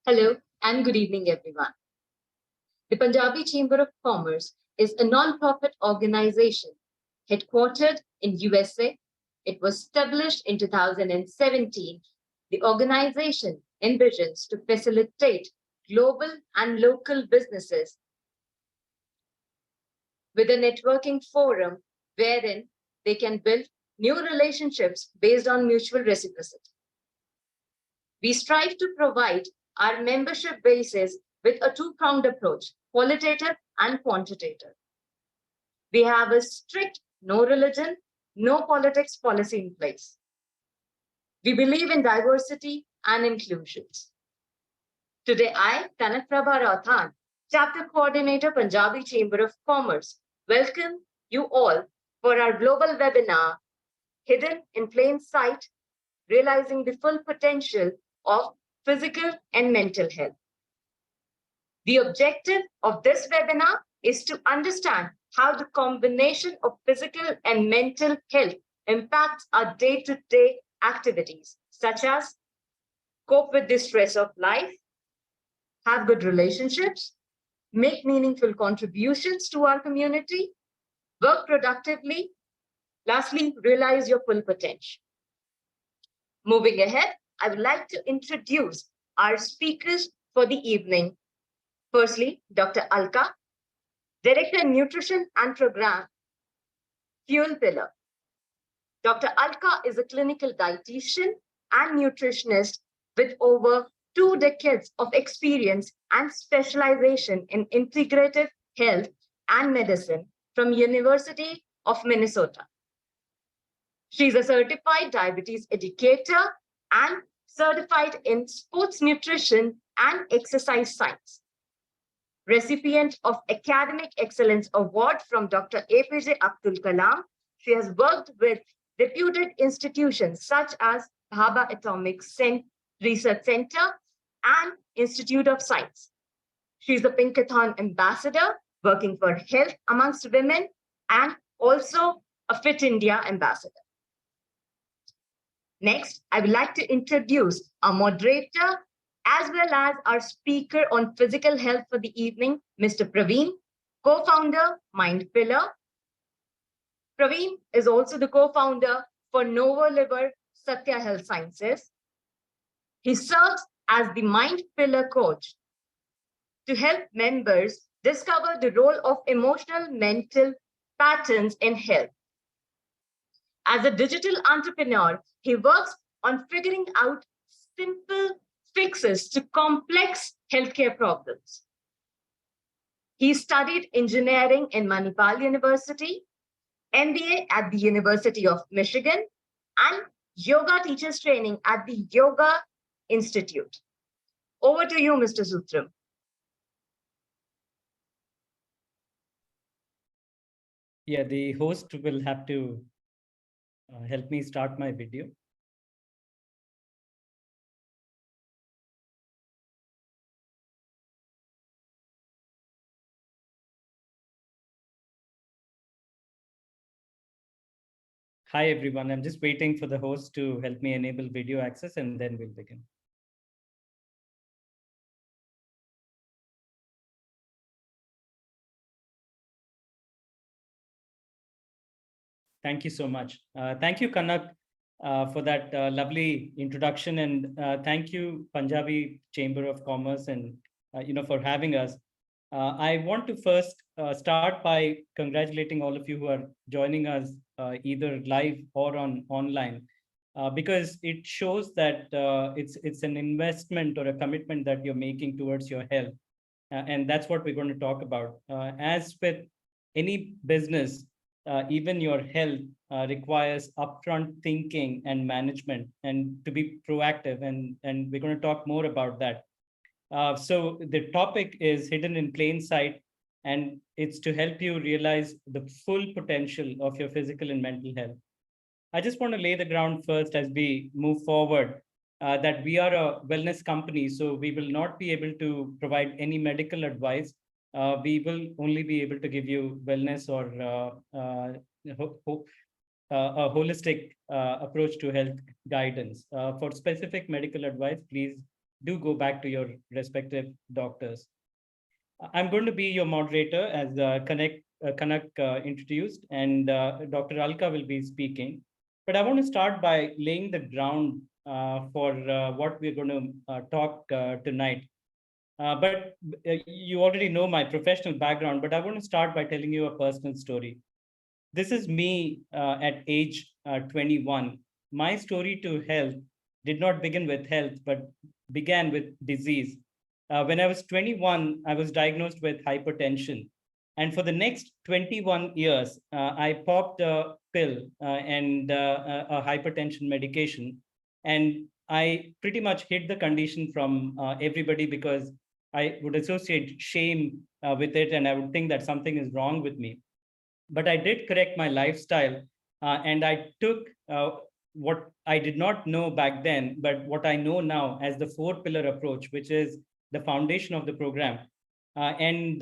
Hello and good evening, everyone. The Punjabi Chamber of Commerce is a non-profit organization headquartered in USA. It was established in 2017. The organization envisions to facilitate global and local businesses with a networking forum wherein they can build new relationships based on mutual reciprocity. We strive to provide our membership bases with a two-pronged approach, qualitative and quantitative. We have a strict no religion, no politics policy in place. We believe in diversity and inclusions. Today, I, Kanak Prabha Rauthan, Chapter Coordinator, Punjabi Chamber of Commerce, welcome you all for our global webinar, Hidden in Plain Sight, Realizing the Full Potential of Physical and Mental Health. The objective of this webinar is to understand how the combination of physical and mental health impacts our day-to-day activities, such as cope with the stress of life, have good relationships, make meaningful contributions to our community, work productively, lastly, realize your full potential. Moving ahead, I would like to introduce our speakers for the evening. Firstly, Dr. Alka, Director Nutrition and Program, Fuel Pillar. Dr. Alka is a clinical dietitian and nutritionist with over 2 decades of experience and specialization in integrative health and medicine from University of Minnesota. She's a certified diabetes educator and certified in sports nutrition and exercise science. Recipient of Academic Excellence Award from Dr. APJ Abdul Kalam. She has worked with reputed institutions such as Bhabha Atomic Research Center and Institute of Science. She's a Pinkathon ambassador working for health amongst women and also a Fit India ambassador. Next, I would like to introduce our moderator as well as our speaker on physical health for the evening, Mr. Praveen, co-founder, Mind Pillar. Praveen is also the co-founder for Novo Liver Satya Health Sciences. He serves as the Mind Pillar coach to help members discover the role of emotional mental patterns in health. As a digital entrepreneur, he works on figuring out simple fixes to complex healthcare problems. He studied engineering in Manipal University, MBA at the University of Michigan, and yoga teachers training at the Yoga Institute. Over to you, Mr. Sutram. Yeah, the host will have to help me start my video. Hi, everyone. I'm just waiting for the host to help me enable video access, and then we'll begin. Thank you so much. Thank you, Kanak, for that lovely introduction, and thank you, Punjabi Chamber of Commerce, and for having us. I want to first start by congratulating all of you who are joining us either live or online, because it shows that it's an investment or a commitment that you're making towards your health, and that's what we're going to talk about. As with any business, even your health requires upfront thinking and management, and to be proactive, and we're going to talk more about that. So the topic is Hidden in Plain Sight, and it's to help you realize the full potential of your physical and mental health. I just want to lay the ground first as we move forward, that we are a wellness company, so we will not be able to provide any medical advice. We will only be able to give you wellness or a holistic approach to health guidance. For specific medical advice, please do go back to your respective doctors. I'm going to be your moderator as Kanak introduced, and Dr. Alka will be speaking. But I want to start by laying the ground for what we're going to talk tonight. But you already know my professional background, but I want to start by telling you a personal story. This is me at age 21. My story to health did not begin with health, but began with disease. When I was 21, I was diagnosed with hypertension. And for the next 21 years, I popped a pill and a hypertension medication. And I pretty much hid the condition from everybody because I would associate shame with it, and I would think that something is wrong with me. But I did correct my lifestyle, and I took what I did not know back then, but what I know now as the 4-pillar approach, which is the foundation of the program. And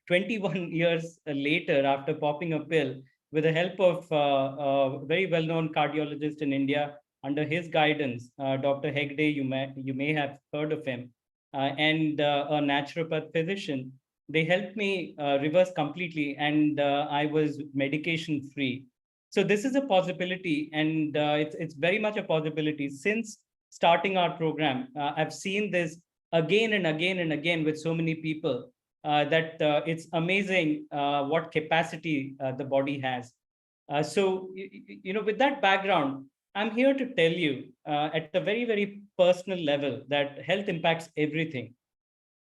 21 years later, after popping a pill, with the help of a very well-known cardiologist in India, under his guidance, Dr. Hegde, you may have heard of him, and a naturopath physician, they helped me reverse completely, and I was medication free. So this is a possibility, and it's very much a possibility. Since starting our program, I've seen this again and again and again with so many people, that it's amazing what capacity the body has. So with that background, I'm here to tell you at a very, very personal level that health impacts everything.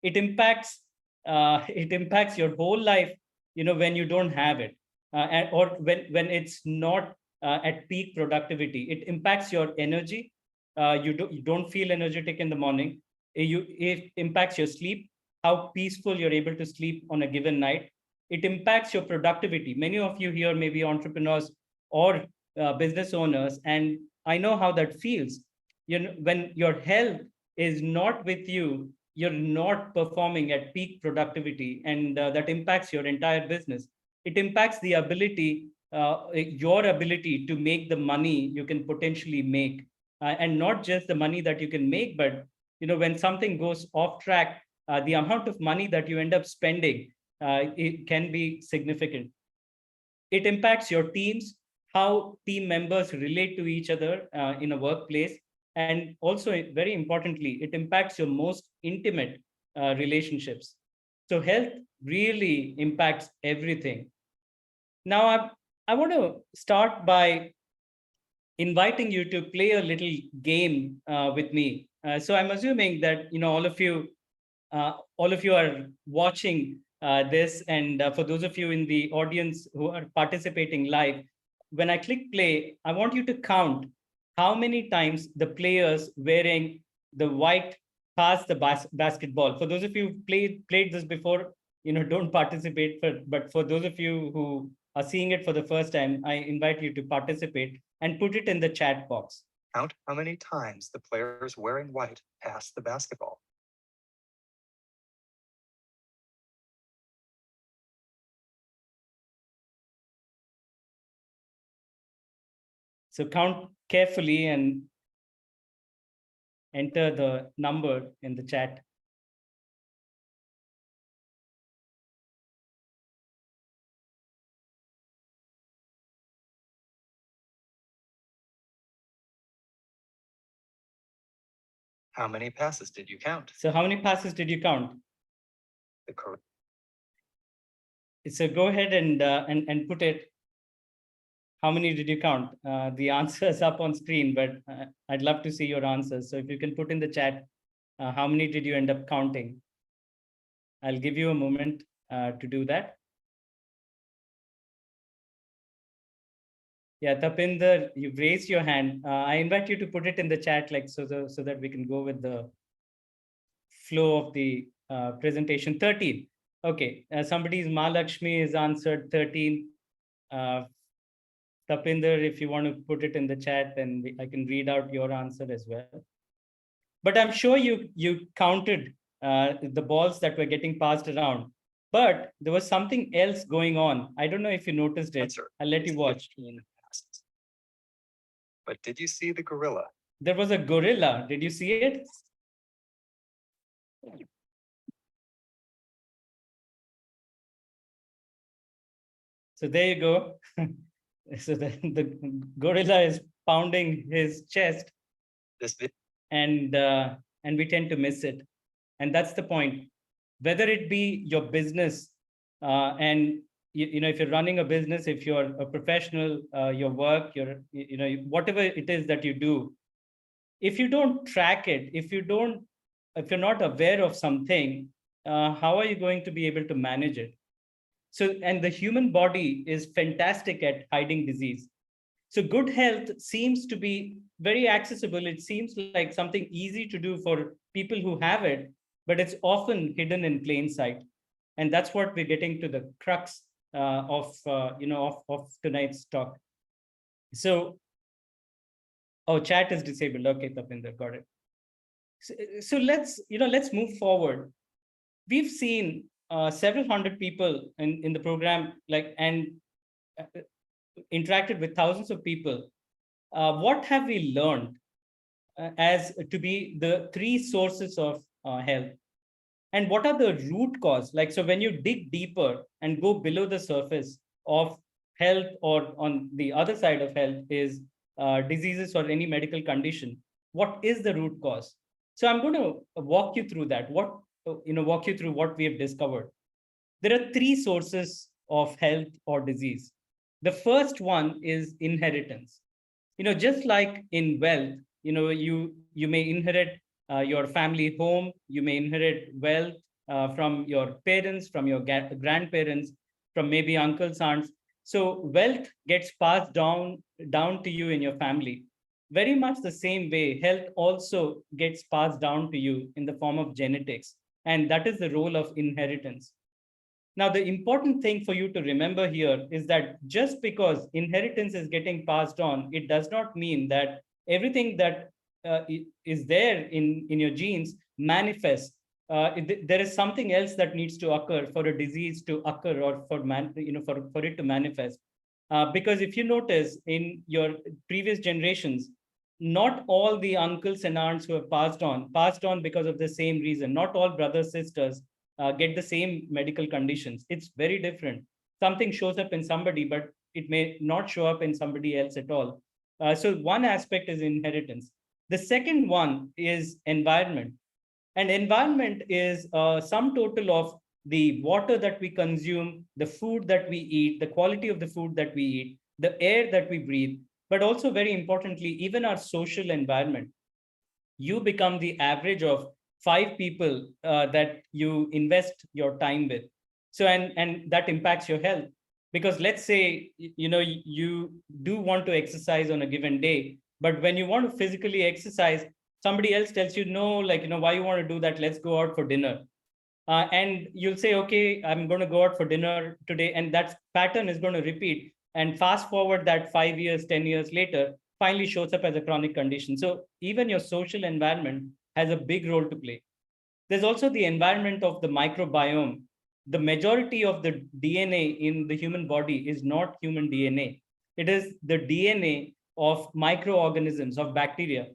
It impacts it impacts your whole life, when you don't have it, or when it's not at peak productivity. It impacts your energy. You don't feel energetic in the morning. It impacts your sleep, how peaceful you're able to sleep on a given night. It impacts your productivity. Many of you here may be entrepreneurs or business owners, and I know how that feels. When your health is not with you, you're not performing at peak productivity, and that impacts your entire business. It impacts the ability, your ability to make the money you can potentially make, and not just the money that you can make, but when something goes off track, the amount of money that you end up spending, it can be significant. It impacts your teams, how team members relate to each other in a workplace. And also, very importantly, it impacts your most intimate relationships. So health really impacts everything. Now, I want to start by inviting you to play a little game with me. So I'm assuming that all of you are watching this, and for those of you in the audience who are participating live, when I click play, I want you to count how many times the players wearing the white pass the basketball. For those of you who played this before, don't participate. But for those of you who are seeing it for the first time, I invite you to participate and put it in the chat box. Count how many times the players wearing white pass the basketball. So count carefully and enter the number in the chat. How many passes did you count? So how many passes did you count? The correct. So go ahead and put it. How many did you count? The answer is up on screen, but I'd love to see your answers. So if you can put in the chat, how many did you end up counting? I'll give you a moment to do that. Yeah, Tapinder, you've raised your hand. I invite you to put it in the chat, like so that we can go with the flow of the presentation. 13. Okay, somebody's Mahalakshmi is answered 13. Tapinder, if you want to put it in the chat, then I can read out your answer as well. But I'm sure you counted the balls that were getting passed around. But there was something else going on. I don't know if you noticed it. Answer I'll let you watch. 15 passes. But did you see the gorilla? There was a gorilla. Did you see it? So there you go. So the gorilla is pounding his chest, This vi- and we tend to miss it. And that's the point. Whether it be your business, and if you're running a business, if you're a professional, your work, whatever it is that you do, if you don't track it, if you're not aware of something, how are you going to be able to manage it? So, and the human body is fantastic at hiding disease. So good health seems to be very accessible. It seems like something easy to do for people who have it, but it's often hidden in plain sight. And that's what we're getting to the crux of tonight's talk. So, oh, chat is disabled. Okay, Tapinder, got it. So let's move forward. We've seen several hundred people in the program, and uh, interacted with thousands of people. What have we learned as to be the three sources of health? And what are the root cause? Like, so when you dig deeper and go below the surface of health, or on the other side of health is diseases or any medical condition, what is the root cause? So I'm going to walk you through that. Walk you through what we have discovered. There are three sources of health or disease. The first one is inheritance. Just like in wealth, you may inherit your family home, you may inherit wealth from your parents, from your grandparents, from maybe uncles, aunts. So wealth gets passed down to you in your family. Very much the same way, health also gets passed down to you in the form of genetics, and that is the role of inheritance. Now, the important thing for you to remember here is that just because inheritance is getting passed on, it does not mean that everything that is there in your genes manifests. There is something else that needs to occur for a disease to occur, or for it to manifest. Because if you notice in your previous generations, not all the uncles and aunts who have passed on because of the same reason. Not all brothers, sisters get the same medical conditions. It's very different. Something shows up in somebody, but it may not show up in somebody else at all. So one aspect is inheritance. The second one is environment. And environment is sum total of the water that we consume, the food that we eat, the quality of the food that we eat, the air that we breathe, but also very importantly, even our social environment. You become the average of 5 people that you invest your time with. So, and that impacts your health, because let's say you do want to exercise on a given day, but when you want to physically exercise, somebody else tells you no, like, why you want to do that, let's go out for dinner. And you'll say, okay, I'm going to go out for dinner today, and that pattern is going to repeat, and fast forward that 5 years, 10 years later, finally shows up as a chronic condition. So even your social environment has a big role to play. There's also the environment of the microbiome. The majority of the DNA in the human body is not human DNA. It is the DNA of microorganisms, of bacteria.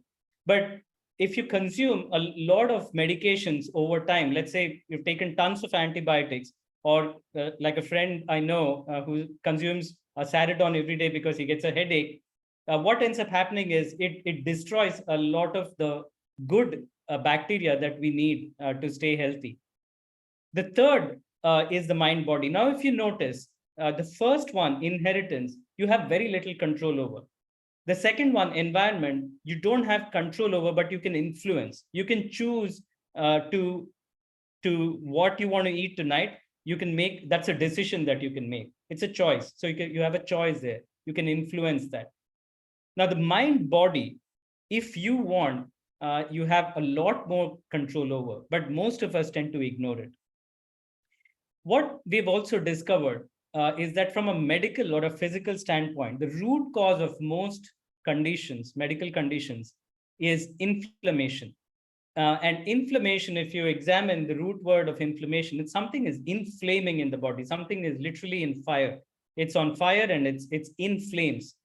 But if you consume a lot of medications over time, let's say you've taken tons of antibiotics, or like a friend I know who consumes a Saradon every day because he gets a headache, what ends up happening is it destroys a lot of the good bacteria that we need to stay healthy. The third is the mind body. Now, if you notice, the first one, inheritance, you have very little control over. The second one, environment, you don't have control over, but you can influence. You can choose to what you want to eat tonight. You can make, that's a decision that you can make. It's a choice. So you have a choice there. You can influence that. Now, the mind body, if you want, you have a lot more control over, but most of us tend to ignore it. What we've also discovered is that from a medical or a physical standpoint, the root cause of most conditions, medical conditions, is inflammation. And inflammation, if you examine the root word of inflammation, it's something is inflaming in the body. Something is literally in fire. It's on fire and it's in flames.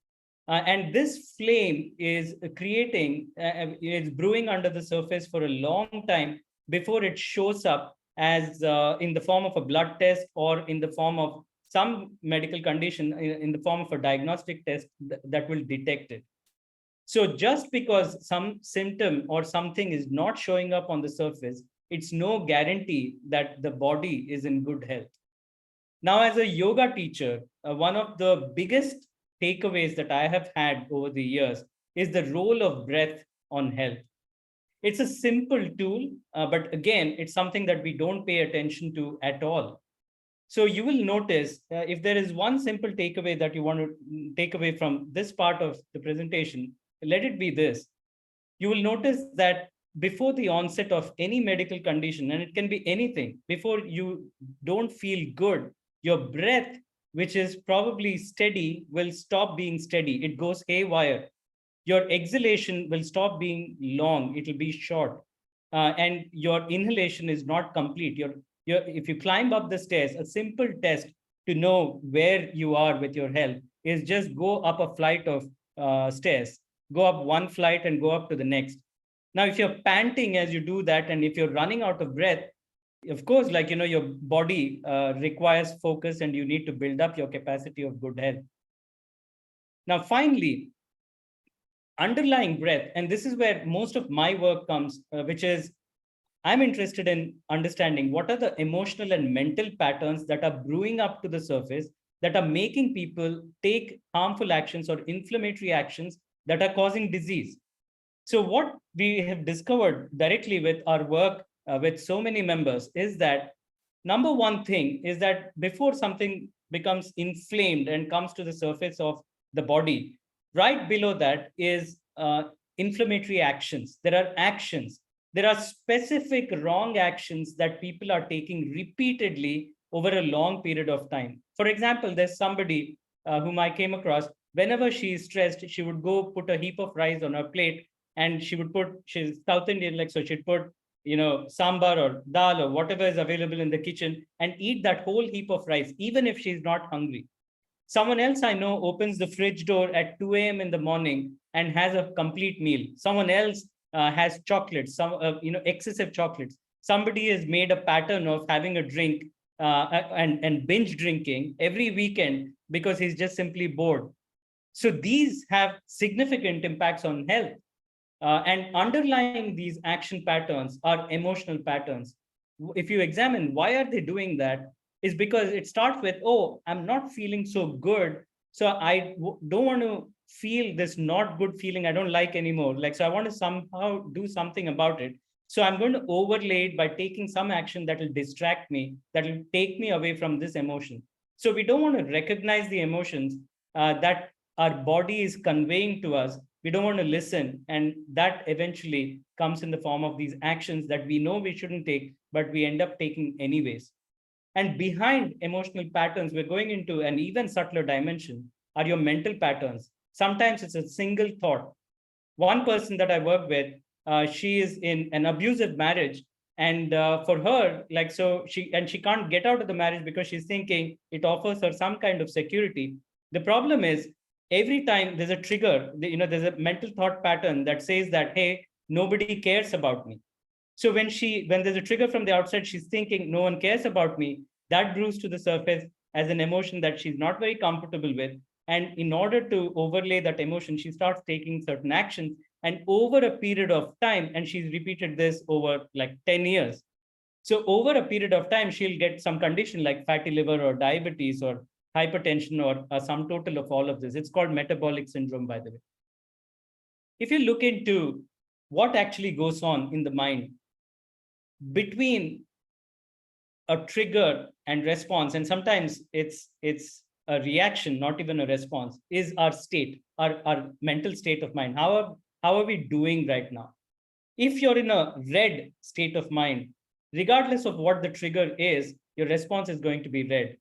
And this flame is creating, it's brewing under the surface for a long time, before it shows up as in the form of a blood test or in the form of some medical condition, in the form of a diagnostic test that will detect it. So just because some symptom or something is not showing up on the surface, it's no guarantee that the body is in good health. Now, as a yoga teacher, one of the biggest takeaways that I have had over the years is the role of breath on health. It's a simple tool, but again, it's something that we don't pay attention to at all. So you will notice if there is one simple takeaway that you want to take away from this part of the presentation, let it be this. You will notice that before the onset of any medical condition, and it can be anything, before you don't feel good, your breath, which is probably steady, will stop being steady. It goes haywire. Your exhalation will stop being long, it will be short. And your inhalation is not complete. If you climb up the stairs, a simple test to know where you are with your health is just go up a flight of stairs, go up one flight and go up to the next. Now, if you're panting as you do that, and if you're running out of breath, of course, like, your body requires focus and you need to build up your capacity of good health. Now, finally, underlying breath, and this is where most of my work comes, which is I'm interested in understanding what are the emotional and mental patterns that are brewing up to the surface that are making people take harmful actions or inflammatory actions that are causing disease. So what we have discovered directly with our work with so many members is that number one thing is that before something becomes inflamed and comes to the surface of the body, right below that is inflammatory actions. There are actions. There are specific wrong actions that people are taking repeatedly over a long period of time. For example, there's somebody whom I came across. Whenever she is stressed, she would go put a heap of rice on her plate, and she's South Indian, like, so she'd put, sambar or dal or whatever is available in the kitchen and eat that whole heap of rice, even if she's not hungry. Someone else I know opens the fridge door at 2 a.m. in the morning and has a complete meal. Someone else has chocolates, excessive chocolates. Somebody has made a pattern of having a drink and binge drinking every weekend because he's just simply bored. So these have significant impacts on health. And underlying these action patterns are emotional patterns. If you examine why are they doing that, is because it starts with, oh, I'm not feeling so good, so don't want to feel this not good feeling I don't like anymore. Like, so I want to somehow do something about it. So I'm going to overlay it by taking some action that will distract me, that will take me away from this emotion. So we don't want to recognize the emotions that our body is conveying to us. We don't want to listen, and that eventually comes in the form of these actions that we know we shouldn't take, but we end up taking anyways. And behind emotional patterns, we're going into an even subtler dimension, are your mental patterns. Sometimes it's a single thought. One person that I work with, she is in an abusive marriage, and for her, like, so she can't get out of the marriage because she's thinking it offers her some kind of security. The problem is, every time there's a trigger, there's a mental thought pattern that says that, hey, nobody cares about me. So when there's a trigger from the outside, she's thinking no one cares about me. That brews to the surface as an emotion that she's not very comfortable with. And in order to overlay that emotion, she starts taking certain actions. And over a period of time, and she's repeated this over like 10 years. So over a period of time, she'll get some condition like fatty liver or diabetes or hypertension or a sum total of all of this. It's called metabolic syndrome, by the way. If you look into what actually goes on in the mind between a trigger and response, and sometimes it's a reaction, not even a response, is our state, our mental state of mind. How are we doing right now? If you're in a red state of mind, regardless of what the trigger is, your response is going to be red.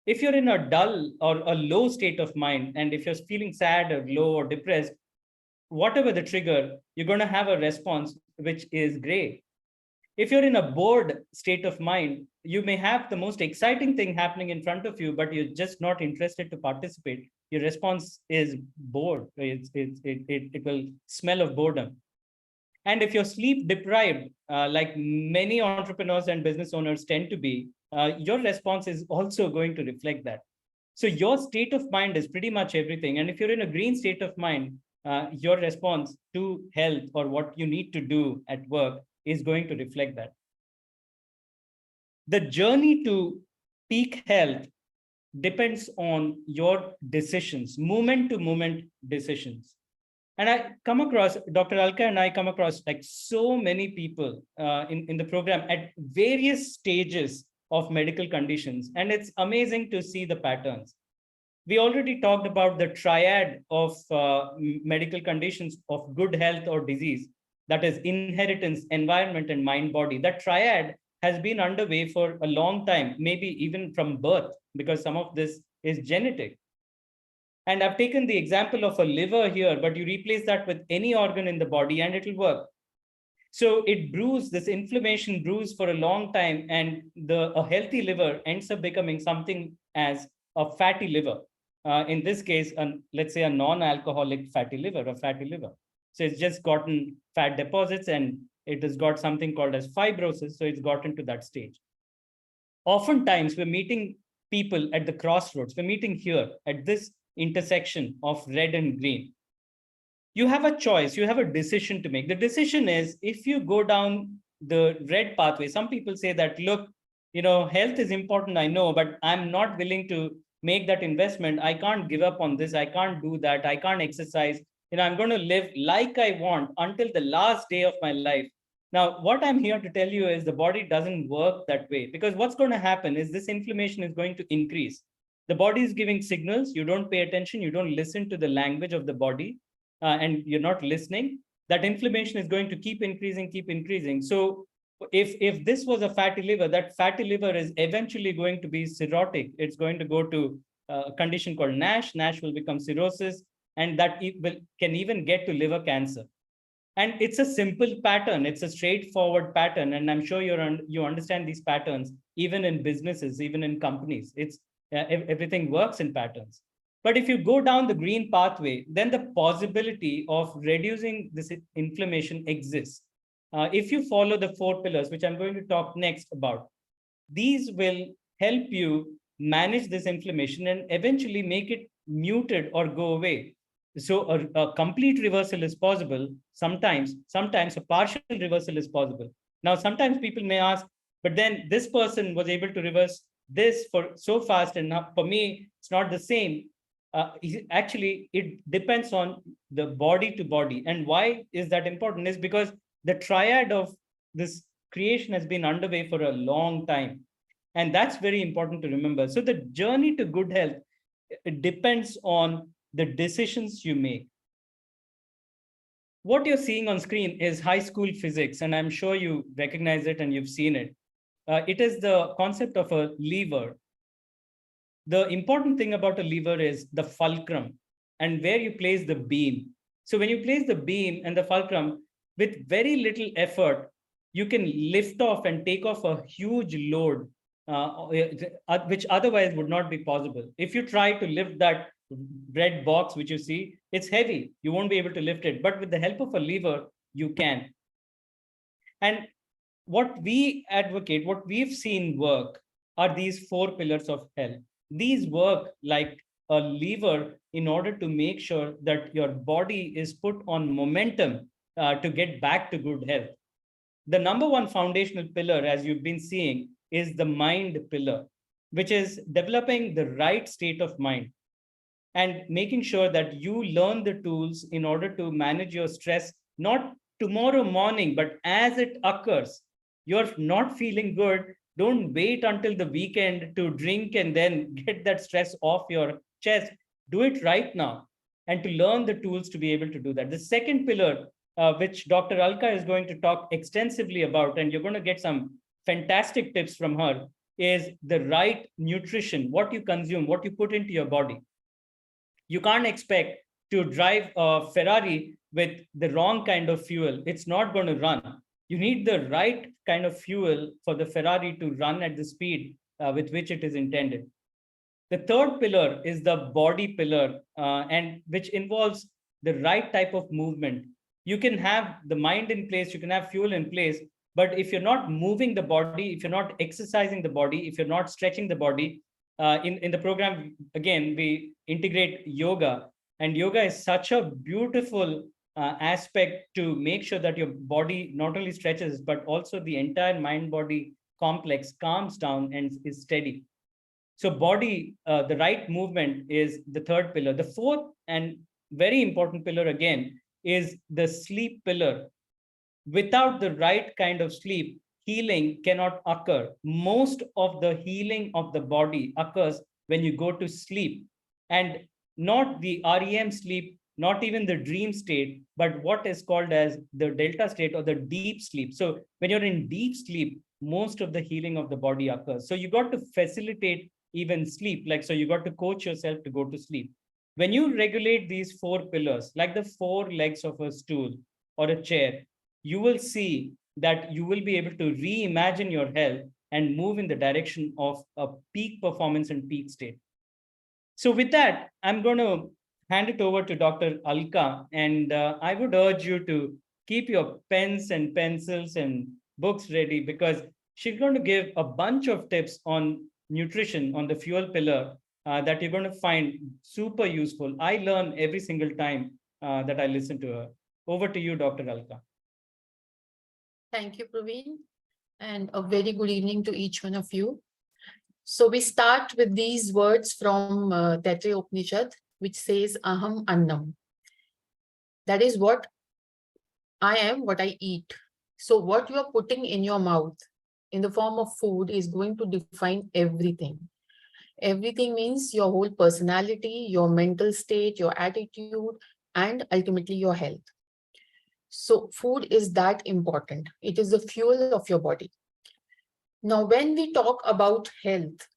If you're in a dull or a low state of mind, and if you're feeling sad or low or depressed, whatever the trigger, you're going to have a response which is gray. If you're in a bored state of mind, you may have the most exciting thing happening in front of you, but you're just not interested to participate. Your response is bored. It will smell of boredom. And if you're sleep deprived, like many entrepreneurs and business owners tend to be, your response is also going to reflect that. So your state of mind is pretty much everything. And if you're in a green state of mind, your response to health or what you need to do at work is going to reflect that. The journey to peak health depends on your decisions, moment to moment decisions. And I come across, Dr. Alka and I come across like so many people in the program at various stages of medical conditions. And it's amazing to see the patterns. We already talked about the triad of medical conditions of good health or disease, that is inheritance, environment, and mind body. That triad has been underway for a long time, maybe even from birth, because some of this is genetic. And I've taken the example of a liver here, but you replace that with any organ in the body and it'll work. So it brews, this inflammation brews for a long time, and a healthy liver ends up becoming something as a fatty liver. In this case, let's say a non-alcoholic fatty liver, a fatty liver. So it's just gotten fat deposits and it has got something called as fibrosis. So it's gotten to that stage. Oftentimes we're meeting people at the crossroads. We're meeting here at this intersection of red and green. You have a choice, you have a decision to make. The decision is, if you go down the red pathway, some people say that, look, health is important, I know, but I'm not willing to make that investment. I can't give up on this. I can't do that. I can't exercise. I'm going to live like I want until the last day of my life. Now, what I'm here to tell you is the body doesn't work that way, because what's going to happen is this inflammation is going to increase. The body is giving signals. You don't pay attention. You don't listen to the language of the body. And you're not listening, that inflammation is going to keep increasing. So if this was a fatty liver, that fatty liver is eventually going to be cirrhotic. It's going to go to a condition called NASH. NASH will become cirrhosis, and that can even get to liver cancer. And it's a simple pattern. It's a straightforward pattern. And I'm sure you understand these patterns, even in businesses, even in companies. Everything works in patterns. But if you go down the green pathway, then the possibility of reducing this inflammation exists. If you follow the 4 pillars, which I'm going to talk next about, these will help you manage this inflammation and eventually make it muted or go away. So a complete reversal is possible. Sometimes a partial reversal is possible. Now, sometimes people may ask, but then this person was able to reverse this for so fast, and now for me, it's not the same. Actually, it depends on the body to body. And why is that important? Is because the triad of this creation has been underway for a long time. And that's very important to remember. So the journey to good health, it depends on the decisions you make. What you're seeing on screen is high school physics, and I'm sure you recognize it and you've seen it. It is the concept of a lever. The important thing about a lever is the fulcrum and where you place the beam. So when you place the beam and the fulcrum, with very little effort, you can lift off and take off a huge load, which otherwise would not be possible. If you try to lift that red box, which you see, it's heavy. You won't be able to lift it. But with the help of a lever, you can. And what we advocate, what we've seen work, are these 4 pillars of health. These work like a lever in order to make sure that your body is put on momentum to get back to good health. The number 1 foundational pillar, as you've been seeing, is the mind pillar, which is developing the right state of mind and making sure that you learn the tools in order to manage your stress, not tomorrow morning, but as it occurs. You're not feeling good, don't wait until the weekend to drink and then get that stress off your chest. Do it right now, and to learn the tools to be able to do that. The second pillar, which Dr. Alka is going to talk extensively about, and you're going to get some fantastic tips from her, is the right nutrition, what you consume, what you put into your body. You can't expect to drive a Ferrari with the wrong kind of fuel. It's not going to run. You need the right kind of fuel for the Ferrari to run at the speed with which it is intended. The third pillar is the body pillar, and which involves the right type of movement. You can have the mind in place, you can have fuel in place, but if you're not moving the body, if you're not exercising the body, if you're not stretching the body, in the program, again, we integrate yoga, and yoga is such a beautiful aspect to make sure that your body not only stretches, but also the entire mind-body complex calms down and is steady. So body, the right movement is the third pillar. The fourth and very important pillar again is the sleep pillar. Without the right kind of sleep, healing cannot occur. Most of the healing of the body occurs when you go to sleep, and not the REM sleep, not even the dream state, but what is called as the delta state or the deep sleep. So when you're in deep sleep, most of the healing of the body occurs. So you got to facilitate even sleep. Like, so you got to coach yourself to go to sleep. When you regulate these four pillars, like the four legs of a stool or a chair, you will see that you will be able to reimagine your health and move in the direction of a peak performance and peak state. So with that, I'm going to hand it over to Dr. Alka, and I would urge you to keep your pens and pencils and books ready, because she's going to give a bunch of tips on nutrition, on the fuel pillar, that you're going to find super useful. I learn every single time that I listen to her. Over to you, Dr. Alka. Thank you, Praveen, and a very good evening to each one of you. So we start with these words from Taittiriya Upanishad, which says, Aham Annam. That is what I am, what I eat. So what you are putting in your mouth in the form of food is going to define everything. Everything means your whole personality, your mental state, your attitude, and ultimately your health. So food is that important. It is the fuel of your body. Now, when we talk about health,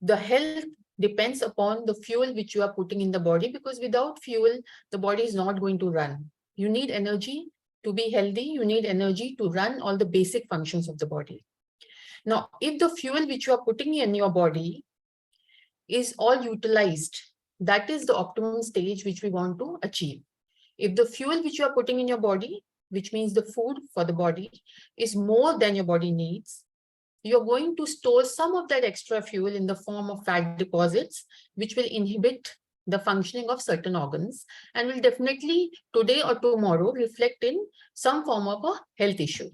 the health depends upon the fuel which you are putting in the body, because without fuel, the body is not going to run. You need energy to be healthy. You need energy to run all the basic functions of the body. Now, if the fuel which you are putting in your body is all utilized, that is the optimum stage which we want to achieve. If the fuel which you are putting in your body, which means the food for the body, is more than your body needs, you're going to store some of that extra fuel in the form of fat deposits, which will inhibit the functioning of certain organs and will definitely today or tomorrow reflect in some form of a health issue.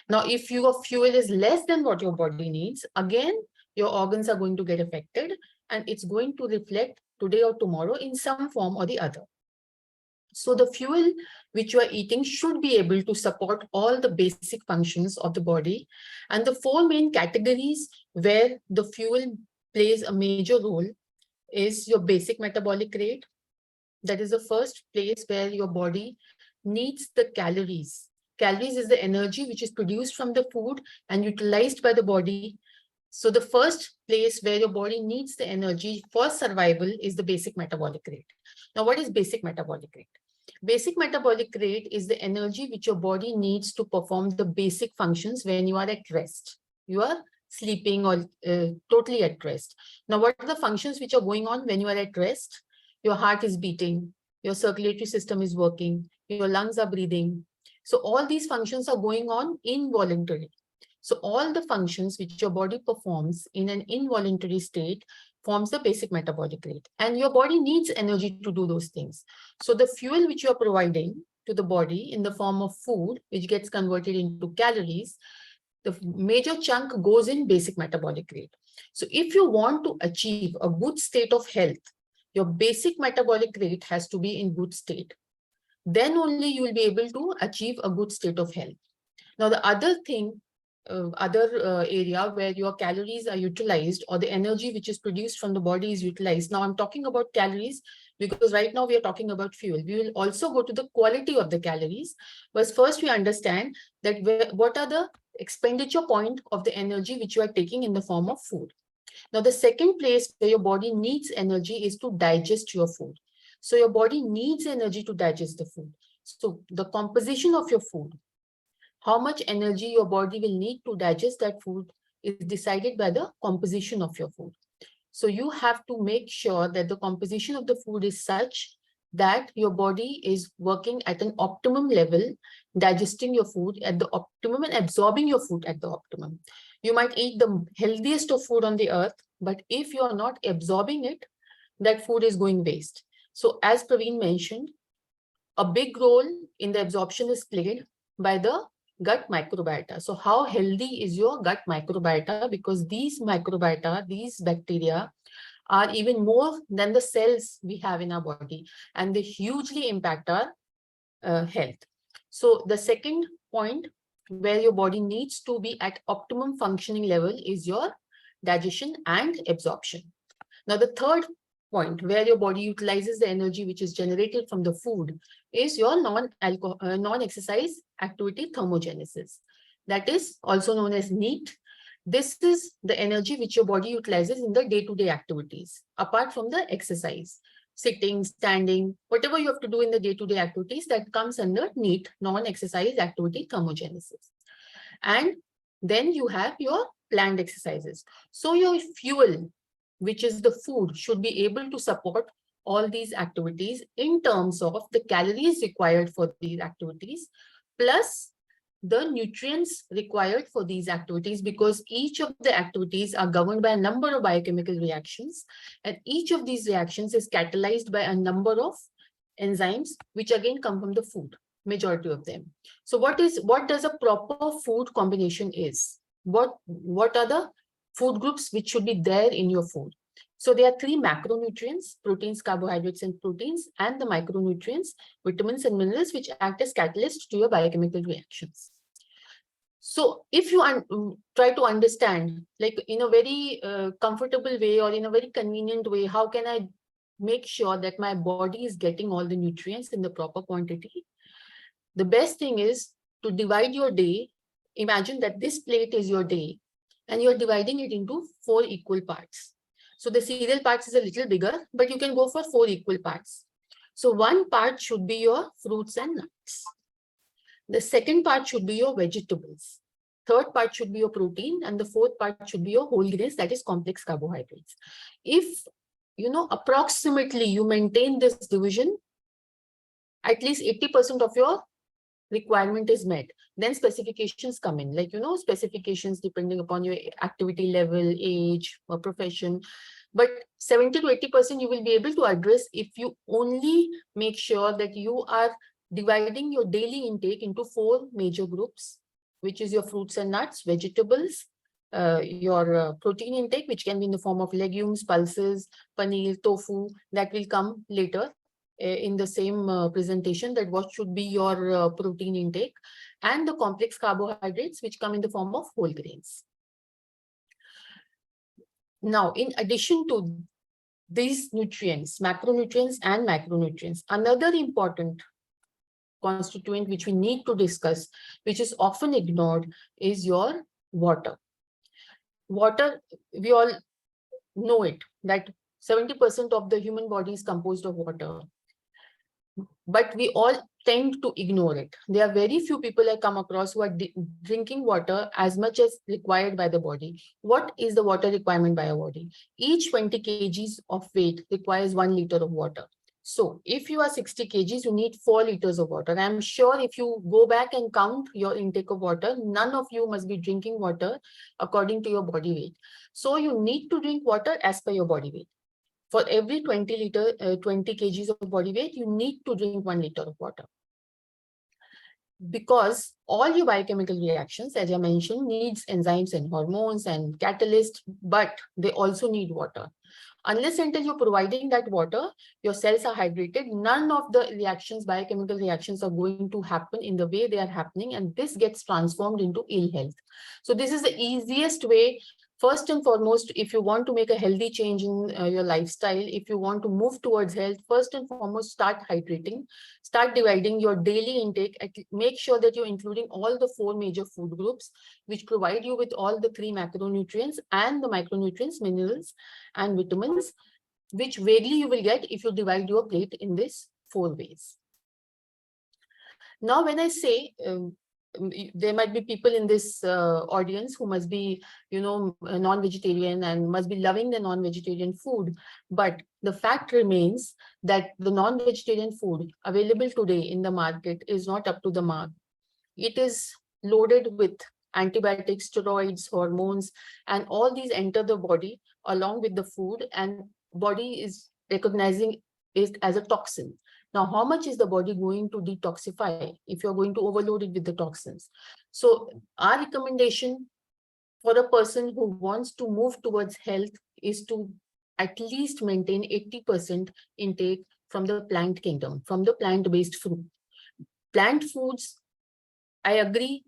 Now, if your fuel is less than what your body needs, again, your organs are going to get affected and it's going to reflect today or tomorrow in some form or the other. So the fuel which you are eating should be able to support all the basic functions of the body. And the four main categories where the fuel plays a major role is your basic metabolic rate. That is the first place where your body needs the calories. Calories is the energy which is produced from the food and utilized by the body. So the first place where your body needs the energy for survival is the basic metabolic rate. Now, what is basic metabolic rate? Basic metabolic rate is the energy which your body needs to perform the basic functions when you are at rest. You are sleeping or totally at rest. Now, what are the functions which are going on when you are at rest? Your heart is beating, your circulatory system is working, your lungs are breathing. So all these functions are going on involuntarily. So all the functions which your body performs in an involuntary state forms the basic metabolic rate. And your body needs energy to do those things. So the fuel which you are providing to the body in the form of food, which gets converted into calories, the major chunk goes in basic metabolic rate. So if you want to achieve a good state of health, your basic metabolic rate has to be in good state. Then only you will be able to achieve a good state of health. Now, the other thing, area where your calories are utilized or the energy which is produced from the body is utilized. Now, I'm talking about calories because right now we are talking about fuel. We will also go to the quality of the calories, but first we understand that what are the expenditure point of the energy which you are taking in the form of food. Now, the second place where your body needs energy is to digest your food. So your body needs energy to digest the food. So the composition of your food, how much energy your body will need to digest that food, is decided by the composition of your food. So you have to make sure that the composition of the food is such that your body is working at an optimum level, digesting your food at the optimum and absorbing your food at the optimum. You might eat the healthiest of food on the earth, but if you are not absorbing it, that food is going waste. So as Praveen mentioned, a big role in the absorption is played by the gut microbiota. So how healthy is your gut microbiota? Because these microbiota, these bacteria are even more than the cells we have in our body, and they hugely impact our health. So the second point where your body needs to be at optimum functioning level is your digestion and absorption. Now, the third point where your body utilizes the energy which is generated from the food is your non-exercise activity thermogenesis. That is also known as NEAT. This is the energy which your body utilizes in the day-to-day activities, apart from the exercise, sitting, standing, whatever you have to do in the day-to-day activities, that comes under NEAT, non-exercise activity thermogenesis. And then you have your planned exercises. So your fuel, which is the food, should be able to support all these activities in terms of the calories required for these activities, plus the nutrients required for these activities, because each of the activities are governed by a number of biochemical reactions, and each of these reactions is catalyzed by a number of enzymes, which again come from the food, majority of them. So what does a proper food combination is? What are the food groups which should be there in your food? So there are three macronutrients: proteins, carbohydrates, and proteins, and the micronutrients, vitamins and minerals, which act as catalysts to your biochemical reactions. So if you try to understand, like in a very comfortable way or in a very convenient way, how can I make sure that my body is getting all the nutrients in the proper quantity? The best thing is to divide your day. Imagine that this plate is your day, and you're dividing it into 4 equal parts. So the cereal parts is a little bigger, but you can go for 4 equal parts. So one part should be your fruits and nuts. The second part should be your vegetables. Third part should be your protein, and the fourth part should be your whole grains, that is complex carbohydrates. If approximately you maintain this division, at least 80% of your requirement is met. Then specifications come in, like specifications depending upon your activity level, age, or profession. But 70 to 80% you will be able to address if you only make sure that you are dividing your daily intake into 4 major groups, which is your fruits and nuts, vegetables, your protein intake, which can be in the form of legumes, pulses, paneer, tofu, that will come later in the same presentation, that what should be your protein intake, and the complex carbohydrates, which come in the form of whole grains. Now, in addition to these nutrients, macronutrients and micronutrients, another important constituent which we need to discuss, which is often ignored, is your water. Water, we all know it, that 70% of the human body is composed of water. But we all tend to ignore it. There are very few people I come across who are drinking water as much as required by the body. What is the water requirement by a body? Each 20 kgs of weight requires 1 liter of water. So if you are 60 kgs, you need 4 liters of water. I'm sure if you go back and count your intake of water, none of you must be drinking water according to your body weight. So you need to drink water as per your body weight. For every 20 kgs of body weight, you need to drink 1 liter of water. Because all your biochemical reactions, as I mentioned, needs enzymes and hormones and catalysts, but they also need water. Unless until you're providing that water, your cells are hydrated, none of the reactions, biochemical reactions, are going to happen in the way they are happening, and this gets transformed into ill health. So this is the easiest way. First and foremost, if you want to make a healthy change in your lifestyle, if you want to move towards health, first and foremost, start hydrating, start dividing your daily intake, make sure that you're including all the 4 major food groups, which provide you with all the 3 macronutrients and the micronutrients, minerals and vitamins, which vaguely you will get if you divide your plate in these 4 ways. Now, when I say there might be people in this audience who must be, non-vegetarian and must be loving the non-vegetarian food. But the fact remains that the non-vegetarian food available today in the market is not up to the mark. It is loaded with antibiotics, steroids, hormones, and all these enter the body along with the food, and body is recognizing it as a toxin. Now, how much is the body going to detoxify if you're going to overload it with the toxins? So our recommendation for a person who wants to move towards health is to at least maintain 80% intake from the plant kingdom, from the plant-based food. Plant foods, I agree,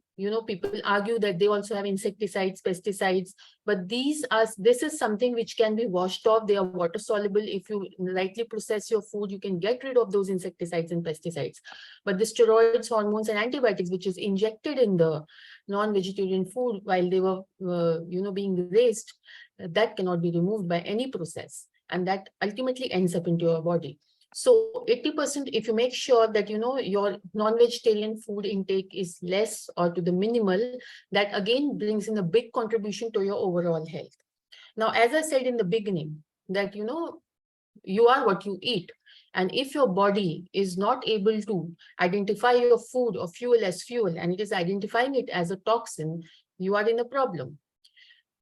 people argue that they also have insecticides, pesticides, but this is something which can be washed off. They are water soluble. If you rightly process your food, you can get rid of those insecticides and pesticides. But the steroids, hormones, and antibiotics, which is injected in the non-vegetarian food while they were, being raised, that cannot be removed by any process. And that ultimately ends up into your body. So 80%, if you make sure that, your non-vegetarian food intake is less or to the minimal, that again brings in a big contribution to your overall health. Now, as I said in the beginning, that, you are what you eat. And if your body is not able to identify your food or fuel as fuel, and it is identifying it as a toxin, you are in a problem.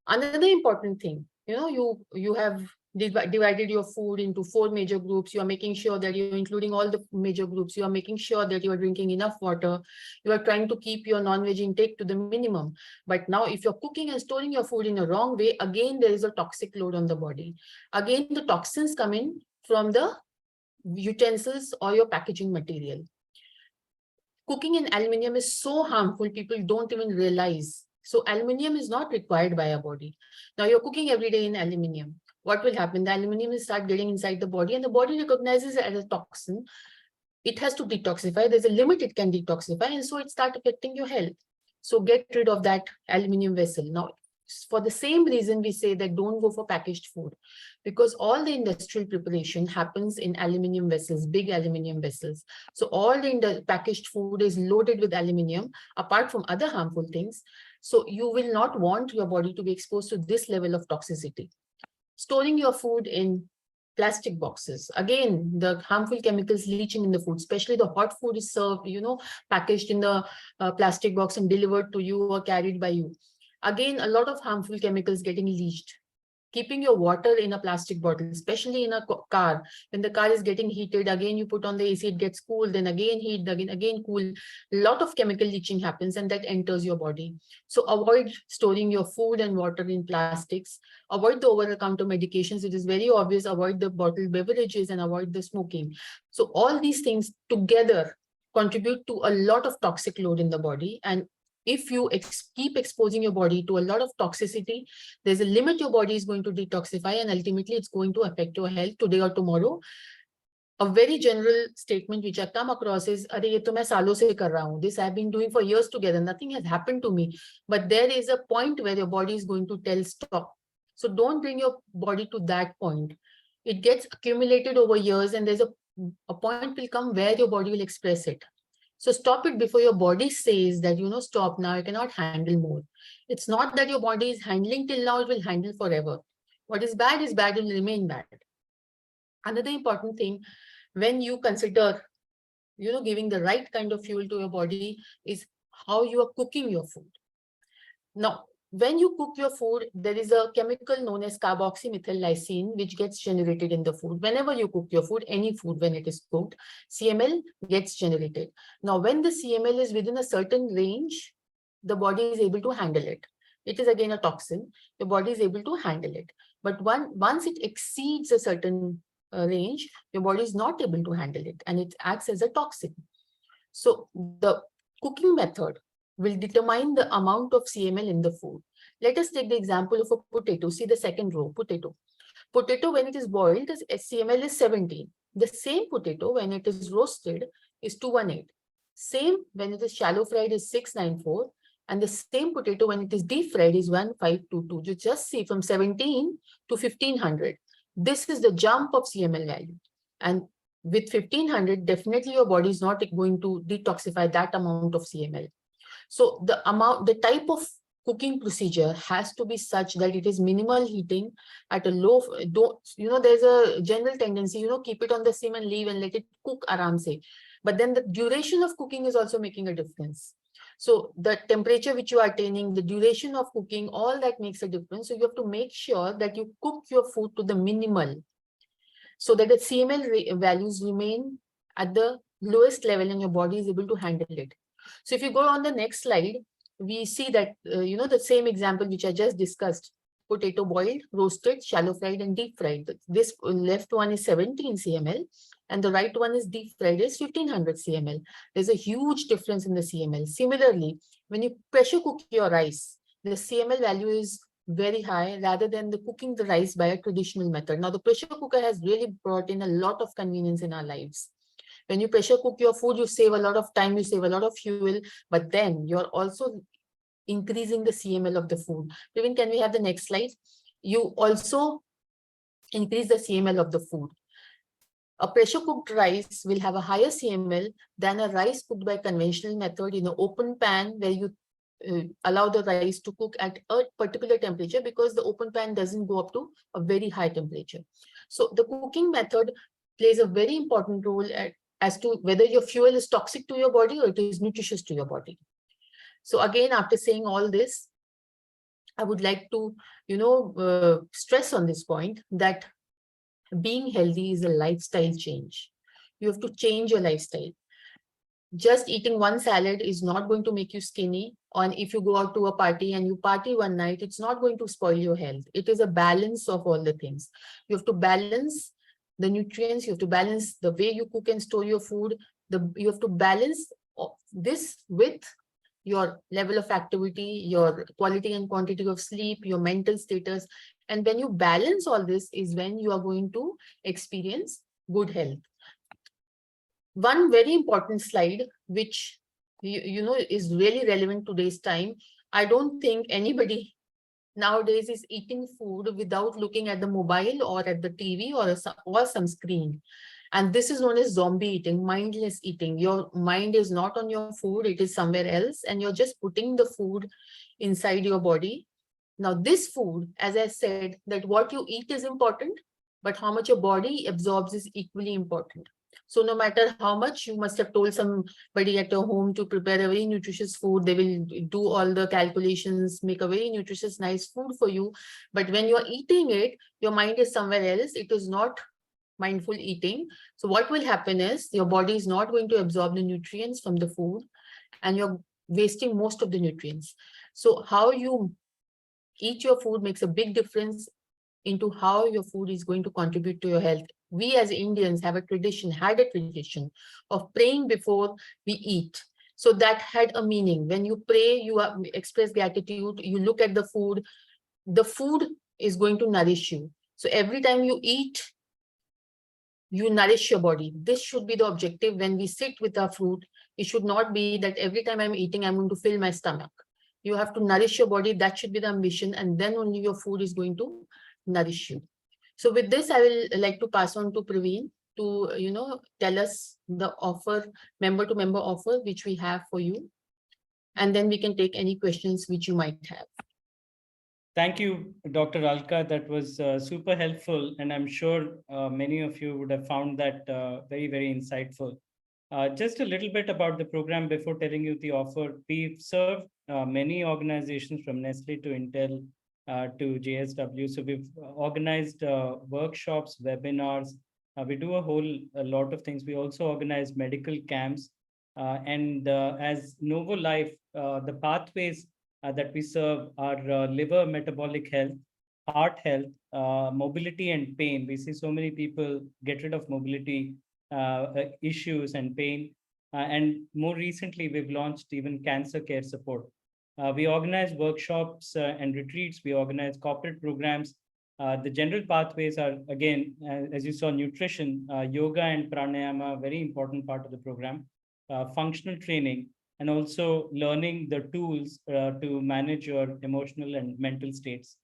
Another important thing, you have divided your food into 4 major groups. You are making sure that you're including all the major groups. You are making sure that you are drinking enough water. You are trying to keep your non-veg intake to the minimum. But now if you're cooking and storing your food in a wrong way, again, there is a toxic load on the body. Again, the toxins come in from the utensils or your packaging material. Cooking in aluminium is so harmful, people don't even realize. So aluminium is not required by our body. Now you're cooking every day in aluminium. What will happen? The aluminium will start getting inside the body, and the body recognizes it as a toxin. It has to detoxify. There's a limit it can detoxify, and so it starts affecting your health. So get rid of that aluminium vessel. Now, for the same reason, we say that don't go for packaged food, because all the industrial preparation happens in aluminium vessels, big aluminium vessels. So all the packaged food is loaded with aluminium, apart from other harmful things. So you will not want your body to be exposed to this level of toxicity. Storing your food in plastic boxes. Again, the harmful chemicals leaching in the food, especially the hot food is served, packaged in the plastic box and delivered to you or carried by you. Again, a lot of harmful chemicals getting leached. Keeping your water in a plastic bottle, especially in a car, when the car is getting heated, again, you put on the AC, it gets cool, then again heat, again cool. A lot of chemical leaching happens and that enters your body. So avoid storing your food and water in plastics. Avoid the over-the-counter medications. It is very obvious. Avoid the bottled beverages and avoid the smoking. So all these things together contribute to a lot of toxic load in the body. And if you keep exposing your body to a lot of toxicity, there's a limit your body is going to detoxify, and ultimately it's going to affect your health today or tomorrow. A very general statement which I come across is, "Arey, ye to main saalon se kar raha hu. This I've been doing for years together. Nothing has happened to me." But there is a point where your body is going to tell stop. So don't bring your body to that point. It gets accumulated over years, and there's a point will come where your body will express it. So stop it before your body says that, stop now, I cannot handle more. It's not that your body is handling till now, it will handle forever. What is bad, it will remain bad. Another important thing, when you consider, giving the right kind of fuel to your body, is how you are cooking your food. Now, when you cook your food, there is a chemical known as carboxymethyl lysine, which gets generated in the food. Whenever you cook your food, any food, when it is cooked, CML gets generated. Now, when the CML is within a certain range, the body is able to handle it. It is again a toxin. The body is able to handle it. But once it exceeds a certain range, your body is not able to handle it, and it acts as a toxin. So the cooking method will determine the amount of CML in the food. Let us take the example of a potato. See the second row, potato. Potato, when it is boiled, the CML is 17. The same potato, when it is roasted, is 218. Same, when it is shallow fried, is 694. And the same potato, when it is deep fried, is 1522. You just see from 17 to 1500. This is the jump of CML value. And with 1500, definitely your body is not going to detoxify that amount of CML. So the type of cooking procedure has to be such that it is minimal heating at a low, there's a general tendency, keep it on the sim and leave and let it cook aram se. But then the duration of cooking is also making a difference. So the temperature which you are attaining, the duration of cooking, all that makes a difference. So you have to make sure that you cook your food to the minimal so that the CML values remain at the lowest level and your body is able to handle it. So if you go on the next slide, we see that, the same example which I just discussed, potato boiled, roasted, shallow fried and deep fried. This left one is 17 CML and the right one is deep fried is 1500 CML. There's a huge difference in the CML. Similarly, when you pressure cook your rice, the CML value is very high rather than the cooking the rice by a traditional method. Now, the pressure cooker has really brought in a lot of convenience in our lives. When you pressure cook your food, you save a lot of time, you save a lot of fuel, but then you're also increasing the CML of the food. Praveen, can we have the next slide? You also increase the CML of the food. A pressure cooked rice will have a higher CML than a rice cooked by conventional method in an open pan where you allow the rice to cook at a particular temperature because the open pan doesn't go up to a very high temperature. So the cooking method plays a very important role as to whether your fuel is toxic to your body or it is nutritious to your body. So again, after saying all this, I would like to, stress on this point that being healthy is a lifestyle change. You have to change your lifestyle. Just eating one salad is not going to make you skinny. And if you go out to a party and you party one night, it's not going to spoil your health. It is a balance of all the things. You have to balance the nutrients. You have to balance the way you cook and store your food. You have to balance this with your level of activity, your quality and quantity of sleep, your mental status. And when you balance all this is when you are going to experience good health. One very important slide, which is really relevant to today's time. I don't think anybody nowadays is eating food without looking at the mobile or at the TV or some screen. And this is known as zombie eating, mindless eating. Your mind is not on your food, it is somewhere else, and you're just putting the food inside your body. Now, this food, as I said, that what you eat is important, but how much your body absorbs is equally important. So no matter how much you must have told somebody at your home to prepare a very nutritious food, they will do all the calculations, make a very nutritious, nice food for you. But when you're eating it, your mind is somewhere else. It is not mindful eating. So what will happen is your body is not going to absorb the nutrients from the food and you're wasting most of the nutrients. So how you eat your food makes a big difference into how your food is going to contribute to your health. We as Indians had a tradition of praying before we eat. So that had a meaning. When you pray, you express gratitude, you look at the food is going to nourish you. So every time you eat, you nourish your body. This should be the objective when we sit with our food. It should not be that every time I'm eating, I'm going to fill my stomach. You have to nourish your body. That should be the ambition. And then only your food is going to nourish you. So with this, I will like to pass on to Praveen to, tell us the offer, member to member offer, which we have for you. And then we can take any questions which you might have. Thank you, Dr. Alka. That was super helpful. And I'm sure many of you would have found that very, very insightful. Just a little bit about the program before telling you the offer. We've served many organizations from Nestle to Intel to JSW. So we've organized workshops, webinars. We do a lot of things. We also organize medical camps. And as Novo Life, the pathways that we serve are liver metabolic health, heart health, mobility and pain. We see so many people get rid of mobility issues and pain. And more recently, we've launched even cancer care support. We organize workshops and retreats. We organize corporate programs. The general pathways are, again, as you saw, nutrition, yoga and pranayama, very important part of the program, functional training, and also learning the tools to manage your emotional and mental states.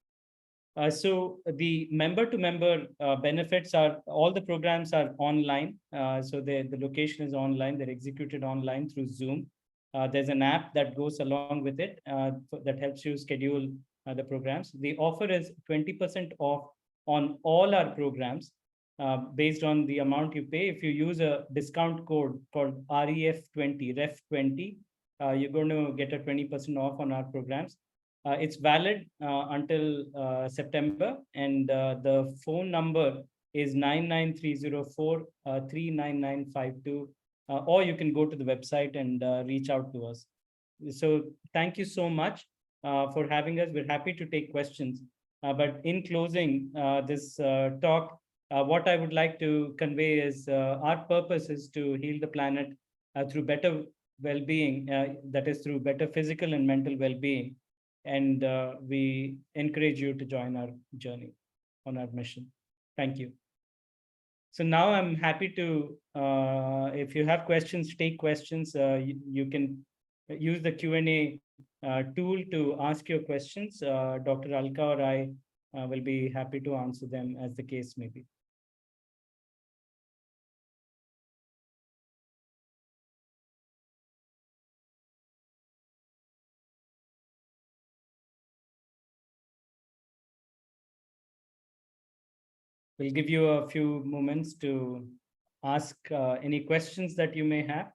So the member-to-member benefits are, all the programs are online. So the location is online. They're executed online through Zoom. There's an app that goes along with it that helps you schedule the programs. The offer is 20% off on all our programs based on the amount you pay. If you use a discount code called REF20, you're going to get a 20% off on our programs. It's valid until September, and the phone number is 99304-39952, or you can go to the website and reach out to us. So thank you so much for having us. We're happy to take questions. But in closing this talk, what I would like to convey is our purpose is to heal the planet through better well-being, that is through better physical and mental well-being. And we encourage you to join our journey on our mission. Thank you. So now I'm happy to, if you have questions, take questions. You can use the Q&A tool to ask your questions. Dr. Alka or I will be happy to answer them as the case may be. We'll give you a few moments to ask any questions that you may have.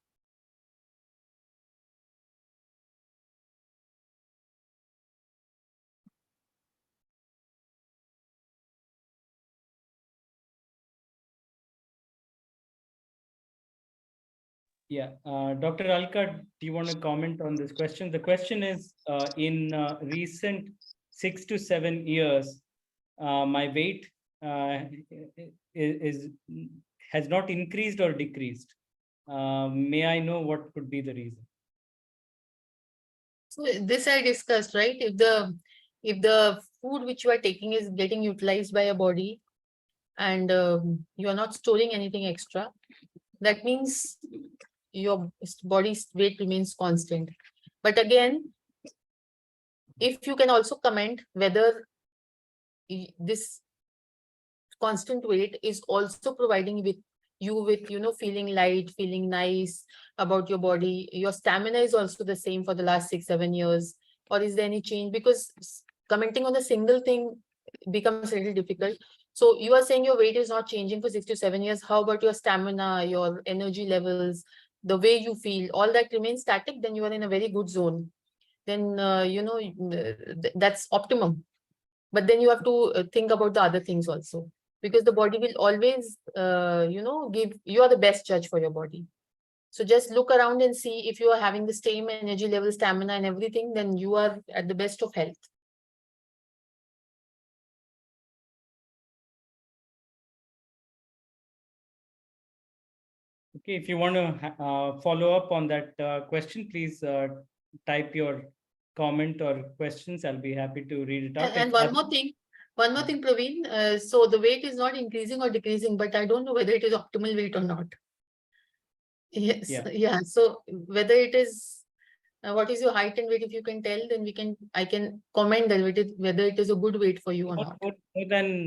Yeah, Dr. Alka, do you want to comment on this question? The question is, in recent 6 to 7 years, my weight has not increased or decreased. May I know what could be the reason? So this I discussed, right? If the food which you are taking is getting utilized by your body, and you are not storing anything extra, that means your body's weight remains constant. But again, if you can also comment whether this constant weight is also providing with feeling light, feeling nice about your body, your stamina is also the same for the last 6-7 years, or is there any change? Because commenting on a single thing becomes a little difficult. So you are saying your weight is not changing for 6 to 7 years. How about your stamina, your energy levels, the way you feel? All that remains static, then you are in a very good zone. Then, that's optimum. But then you have to think about the other things also, because the body will always, you are the best judge for your body. So just look around and see if you are having the same energy level, stamina and everything, then you are at the best of health. Okay, if you want to follow up on that question, please type your comment or questions. I'll be happy to read it out. And one more thing, Praveen. So the weight is not increasing or decreasing, but I don't know whether it is optimal weight or not. Yes, yeah. So whether it is, what is your height and weight? If you can tell, then I can comment that whether it is a good weight for you or not. More than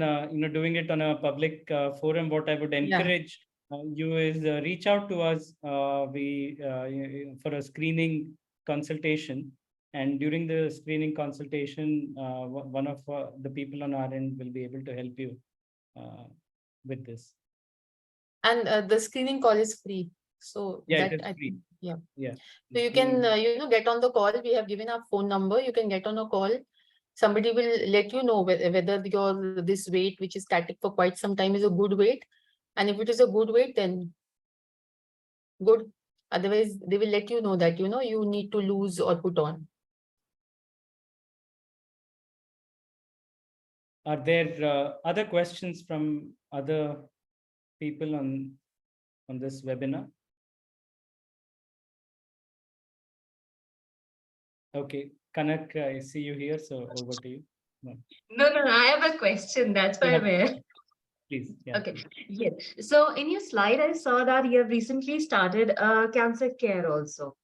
doing it on a public forum, what I would encourage you is reach out to us for a screening consultation, and during the screening consultation, one of the people on our end will be able to help you with this. And the screening call is free. So yeah, that, free. Yeah. Yeah. So you can get on the call. We have given our phone number. You can get on a call. Somebody will let you know whether your this weight, which is static for quite some time, is a good weight. And if it is a good weight, then good. Otherwise, they will let you know that you need to lose or put on. Are there other questions from other people on this webinar? Okay, Kanak, I see you here, so over to you. No, I have a question. That's why I'm here. Please. Yeah. Okay. Yes. So in your slide, I saw that you have recently started cancer care also.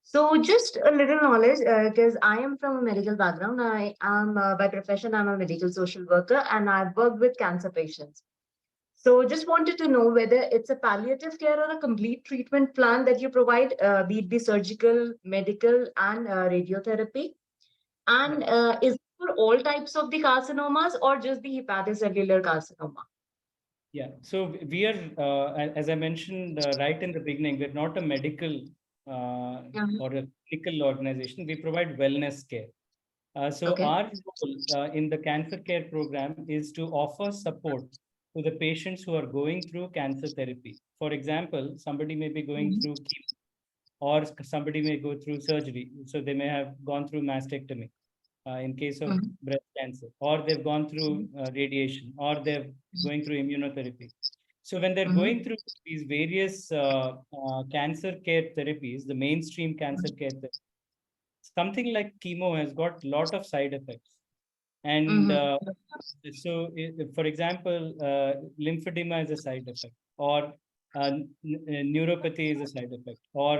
So just a little knowledge, because I am from a medical background. I am by profession, I'm a medical social worker, and I've worked with cancer patients. So just wanted to know whether it's a palliative care or a complete treatment plan that you provide, be it the surgical, medical, and radiotherapy. And is it for all types of the carcinomas or just the hepatocellular carcinoma? Yeah, so we are, as I mentioned right in the beginning, we're not a medical or a clinical organization. We provide wellness care. So Okay. our role in the cancer care program is to offer support to the patients who are going through cancer therapy. For example, somebody may be going through chemo, or somebody may go through surgery. So they may have gone through mastectomy in case of breast cancer, or they've gone through radiation, or they're going through immunotherapy. So when they're going through these various cancer care therapies, the mainstream cancer care therapies, something like chemo has got a lot of side effects. And for example, lymphedema is a side effect, or neuropathy is a side effect, or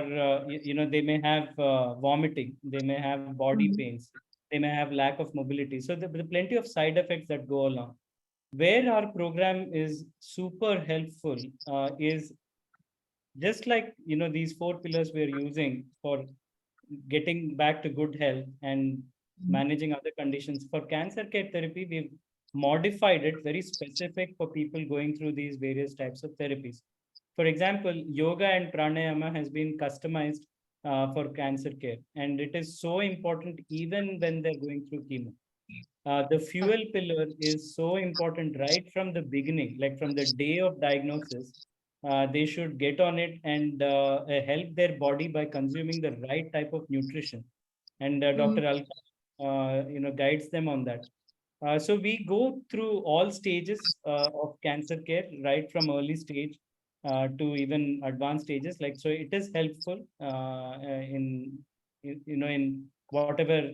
they may have vomiting, they may have body pains, they may have lack of mobility. So there are plenty of side effects that go along. Where our program is super helpful is just like these 4 pillars we're using for getting back to good health and managing other conditions. For cancer care therapy, we've modified it very specific for people going through these various types of therapies. For example, yoga and pranayama has been customized for cancer care, and it is so important even when they're going through chemo. The fuel pillar is so important right from the beginning, like from the day of diagnosis. They should get on it and help their body by consuming the right type of nutrition. And Dr. Alka, guides them on that. So we go through all stages of cancer care, right from early stage to even advanced stages. Like, so it is helpful in whatever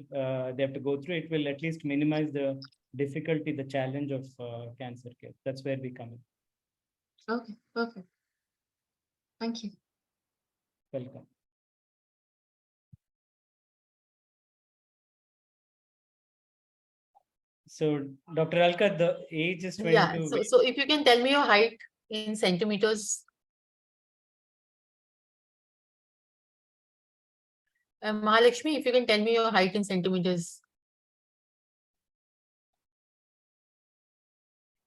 they have to go through. It will at least minimize the difficulty, the challenge of cancer care. That's where we come in. Okay, perfect. Thank you. Welcome. So, Dr. Alka, the age is 22. Yeah, so if you can tell me your height in centimeters. Mahalakshmi, if you can tell me your height in centimeters.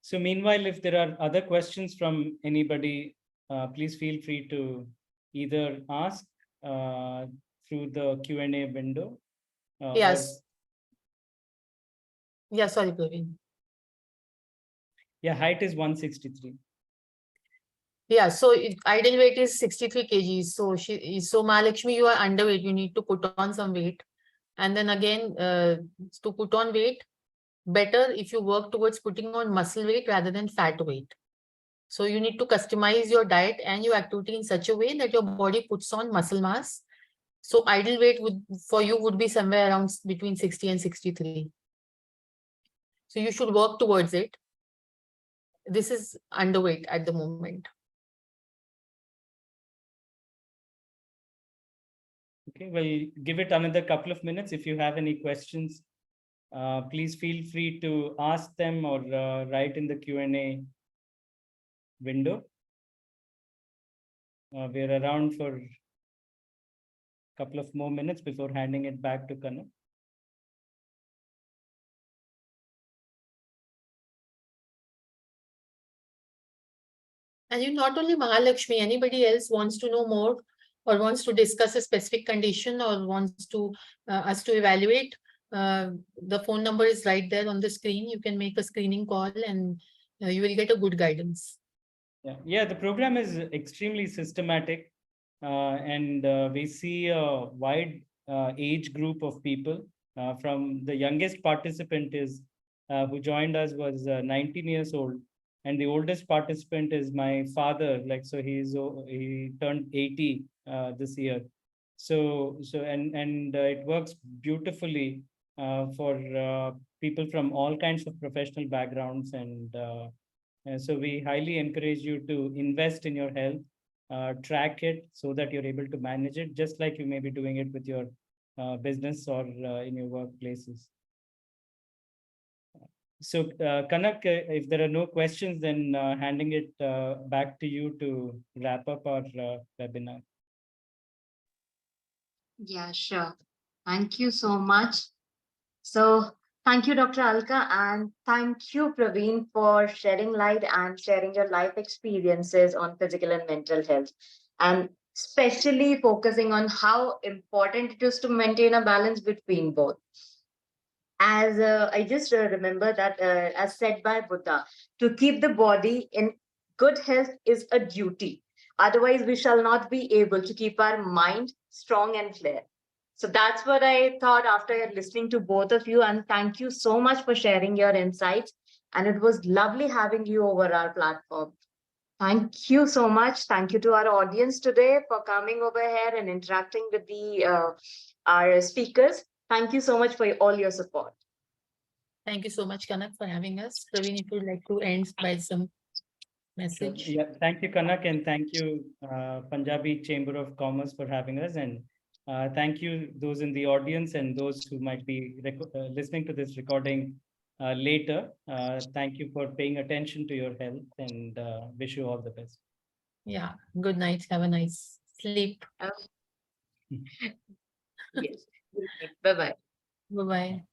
So meanwhile, if there are other questions from anybody, please feel free to either ask through the Q&A window. Yes. Yeah, sorry, Praveen. Yeah, height is 163. Yeah, so ideal weight is 63 kgs. So Mahalakshmi, you are underweight. You need to put on some weight. And then again, to put on weight, better if you work towards putting on muscle weight rather than fat weight. So you need to customize your diet and your activity in such a way that your body puts on muscle mass. So ideal weight for you would be somewhere around between 60 and 63. So you should work towards it. This is underweight at the moment. Okay, well, give it another couple of minutes. If you have any questions, please feel free to ask them or write in the Q&A window. We're around for a couple of more minutes before handing it back to Kanak. And you not only Mahalakshmi, anybody else wants to know more or wants to discuss a specific condition or wants to us to evaluate, the phone number is right there on the screen. You can make a screening call and you will get a good guidance. Yeah, the program is extremely systematic and we see a wide age group of people. From the youngest participant is who joined us was 19 years old, and the oldest participant is my father. Like, so he turned 80 this year. So it works beautifully for people from all kinds of professional backgrounds, and so we highly encourage you to invest in your health, track it so that you're able to manage it, just like you may be doing it with your business or in your workplaces. So Kanak, if there are no questions, then handing it back to you to wrap up our webinar. Yeah, sure. Thank you so much. So thank you, Dr. Alka, and thank you, Praveen, for shedding light and sharing your life experiences on physical and mental health, and especially focusing on how important it is to maintain a balance between both. As I just remember that, as said by Buddha, to keep the body in good health is a duty. Otherwise, we shall not be able to keep our mind strong and clear. So that's what I thought after listening to both of you. And thank you so much for sharing your insights. And it was lovely having you over our platform. Thank you so much. Thank you to our audience today for coming over here and interacting with our speakers. Thank you so much for all your support. Thank you so much, Kanak, for having us. Praveen, if you'd like to end by some Sure. message. Yeah, thank you, Kanak, and thank you, Punjabi Chamber of Commerce, for having us. And thank you, those in the audience and those who might be listening to this recording later. Thank you for paying attention to your health, and wish you all the best. Yeah, good night. Have a nice sleep. Yes. Bye bye. Bye-bye.